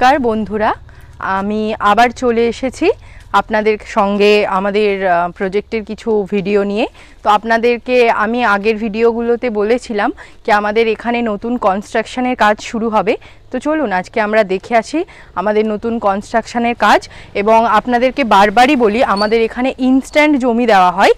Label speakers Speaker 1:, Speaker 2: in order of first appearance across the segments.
Speaker 1: নমস্কার বন্ধুরা, আমি আবার চলে এসেছি আপনাদের সঙ্গে আমাদের প্রজেক্টের কিছু ভিডিও নিয়ে। তো আপনাদেরকে আমি আগের ভিডিওগুলোতে বলেছিলাম কি আমাদের এখানে নতুন কনস্ট্রাকশনের কাজ শুরু হবে। তো চলুন আজকে আমরা দেখে আসি আমাদের নতুন কনস্ট্রাকশনের কাজ। এবং আপনাদেরকে বারবারই বলি, আমাদের এখানে ইনস্ট্যান্ট জমি দেওয়া হয়।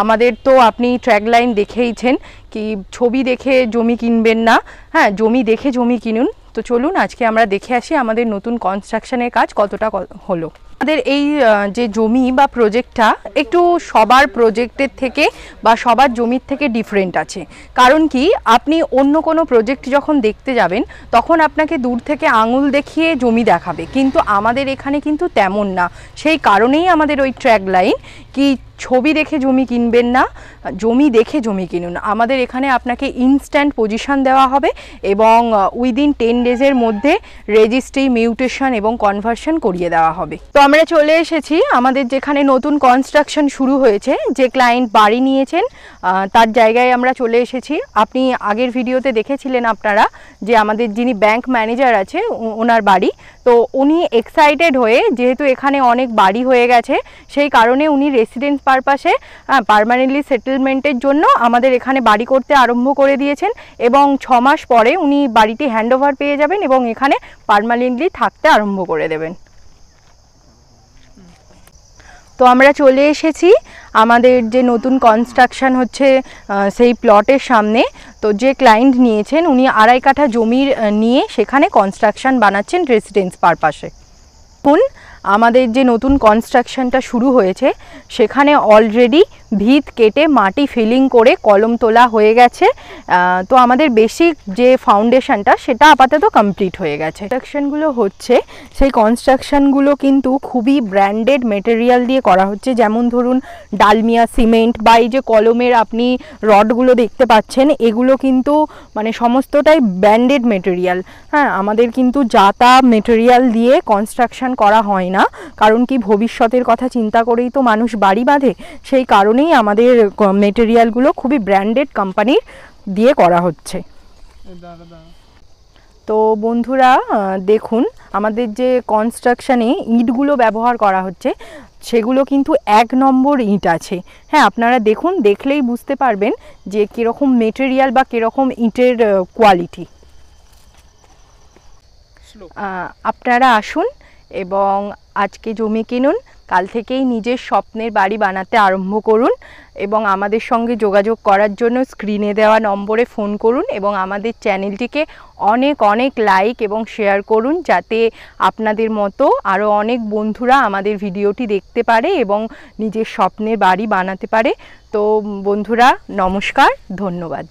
Speaker 1: আমাদের তো আপনি ট্র্যাক লাইন দেখেইছেন কি ছবি দেখে জমি কিনবেন না, হ্যাঁ জমি দেখে জমি কিনুন। তো চলুন আজকে আমরা দেখে আসি আমাদের নতুন কনস্ট্রাকশনের কাজ কতটা হলো। আমাদের এই যে জমি বা প্রজেক্টটা একটু সবার প্রজেক্টের থেকে বা সবার জমির থেকে ডিফারেন্ট আছে। কারণ কি, আপনি অন্য কোনো প্রজেক্ট যখন দেখতে যাবেন তখন আপনাকে দূর থেকে আঙুল দেখিয়ে জমি দেখাবে, কিন্তু আমাদের এখানে কিন্তু তেমন না। সেই কারণেই আমাদের ওই ট্র্যাক লাইন কি ছবি দেখে জমি কিনবেন না, জমি দেখে জমি কিনুন। আমাদের এখানে আপনাকে ইনস্ট্যান্ট পজিশন দেওয়া হবে এবং উইদিন 10 ডেজের মধ্যে রেজিস্ট্রি, মিউটেশন এবং কনভার্সন করিয়ে দেওয়া হবে। তো আমরা চলে এসেছি আমাদের যেখানে নতুন কনস্ট্রাকশন শুরু হয়েছে, যে ক্লায়েন্ট বাড়ি নিয়েছেন তার জায়গায় আমরা চলে এসেছি। আপনি আগের ভিডিওতে দেখেছিলেন আপনারা যে আমাদের যিনি ব্যাংক ম্যানেজার আছে ওনার বাড়ি। তো উনি এক্সাইটেড হয়ে, যেহেতু এখানে অনেক বাড়ি হয়ে গেছে সেই কারণে উনি রেসিডেন্স পারপাসে পার্মানেন্টলি সেটেলমেন্টের জন্য আমাদের এখানে বাড়ি করতে আরম্ভ করে দিয়েছেন এবং 6 মাস পরে উনি বাড়িটি হ্যান্ডওভার পেয়ে যাবেন এবং এখানে পার্মানেন্টলি থাকতে আরম্ভ করে দেবেন। তো আমরা চলে এসেছি আমাদের যে নতুন কনস্ট্রাকশন হচ্ছে সেই প্লটের সামনে। তো যে ক্লায়েন্ট নিয়েছেন উনি 2.5 কাঠা জমির নিয়ে সেখানে কনস্ট্রাকশন বানাচ্ছেন রেসিডেন্স পারপাসে। এখন আমাদের যে নতুন কনস্ট্রাকশনটা শুরু হয়েছে সেখানে অলরেডি ভিত কেটে মাটি ফিলিং করে কলম তোলা হয়ে গেছে। তো আমাদের বেসিক যে ফাউন্ডেশনটা সেটা আপাতত কমপ্লিট হয়ে গেছে। কনস্ট্রাকশনগুলো হচ্ছে সেই কনস্ট্রাকশনগুলো কিন্তু খুবই ব্র্যান্ডেড মেটেরিয়াল দিয়ে করা হচ্ছে। যেমন ধরুন ডালমিয়া সিমেন্ট বা এই যে কলমের আপনি রডগুলো দেখতে পাচ্ছেন, এগুলো কিন্তু মানে সমস্তটাই ব্র্যান্ডেড মেটেরিয়াল। হ্যাঁ, আমাদের কিন্তু জাতা মেটেরিয়াল দিয়ে কনস্ট্রাকশন করা হয় না, কারণ কি ভবিষ্যতের কথা চিন্তা করেই তো মানুষ বাড়ি বাঁধে। সেই কারণেই আমাদের মেটেরিয়ালগুলো খুবই ব্র্যান্ডেড কোম্পানির দিয়ে করা হচ্ছে। তো বন্ধুরা দেখুন, আমাদের যে কনস্ট্রাকশানে ইটগুলো ব্যবহার করা হচ্ছে সেগুলো কিন্তু 1 নম্বর ইট আছে। হ্যাঁ, আপনারা দেখুন, দেখলেই বুঝতে পারবেন যে কীরকম মেটেরিয়াল বা কীরকম ইটের কোয়ালিটি। আপনারা আসুন এবং আজকে জমি কিনুন, কাল থেকেই নিজের স্বপ্নের বাড়ি বানাতে আরম্ভ করুন এবং আমাদের সঙ্গে যোগাযোগ করার জন্য স্ক্রিনে দেওয়া নম্বরে ফোন করুন এবং আমাদের চ্যানেলটিকে অনেক অনেক লাইক এবং শেয়ার করুন, যাতে আপনাদের মতো আরও অনেক বন্ধুরা আমাদের ভিডিওটি দেখতে পারে এবং নিজের স্বপ্নের বাড়ি বানাতে পারে। তো বন্ধুরা নমস্কার, ধন্যবাদ।